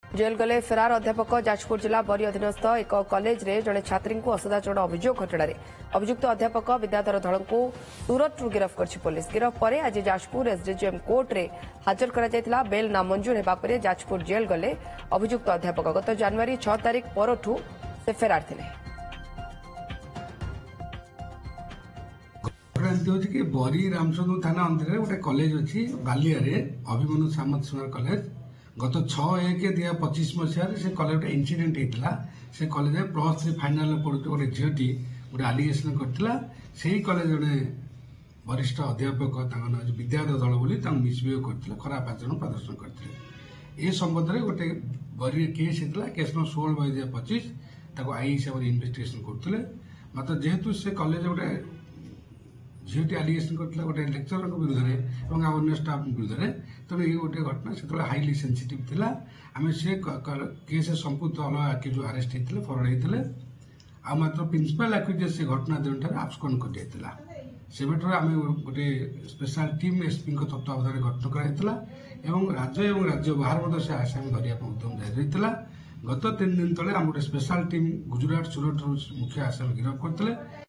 Jail गले फेरार अध्यापक जाजपुर जिला बरी अधीनस्थ एक कॉलेज रे जड़े छात्री को असदाचरण अभियोग घटना अभियुक्त अध्यापक विद्याधर धड़ को सूरत गिरफ्त कर पुलिस गिरफ्त पर आज जाजपुर एसडीजेएम कोर्ट रे हाजर करा बेल नामंजूर होगा पर जाजपुर जेल गले अभियुक्त अध्यापक गत जनवरी 6 तारिख परठू से फेरार थे। बरी रामचंद्र थाना अंतर गोटे कॉलेज अच्छी बालिया अभिमन्यु सामंत सुनार कॉलेज गत 6/1/2025 मसीह से कॉलेज गोटे इनसीडेंट होता से कॉलेज +3 फाइनाल पढ़ु गोटे झीटी गोटे आलिगेसन करता से कॉलेज जड़े वरिष्ठ अध्यापक विद्याधर दल बोली मिसबिहेव करते खराब आचरण प्रदर्शन करते ये संबंध में गोटे बरी केस होता केस नंबर 16/2025 आई हिसाब से इन्वेस्टिगेशन करते मात्र जेहेतु से कॉलेज गोटे झीटी आलिगेसन करता गोटे लेक्चर विरुद्ध में अन्य स्टाफ विरुद्ध में तेणु ये गोटे घटना से हाईली सेंसिटिव थिला आम से केस संपुक्त अलग आक्यूज अरेस्ट होते फरवर्ड होते आ मात्र प्रिंसिपल आक्यूज से घटना दिन ठार आब्सकंड कर से आम गोटे स्पेशल टीम एसपी तत्वावधान गठन कर राज्य और राज्य बाहर से आसामी धरिया उद्यम जारी रही गत 3 दिन तले आम गोटे स्पेशल टीम गुजरात सूरत मुख्य आसामी गिरफ्त करते।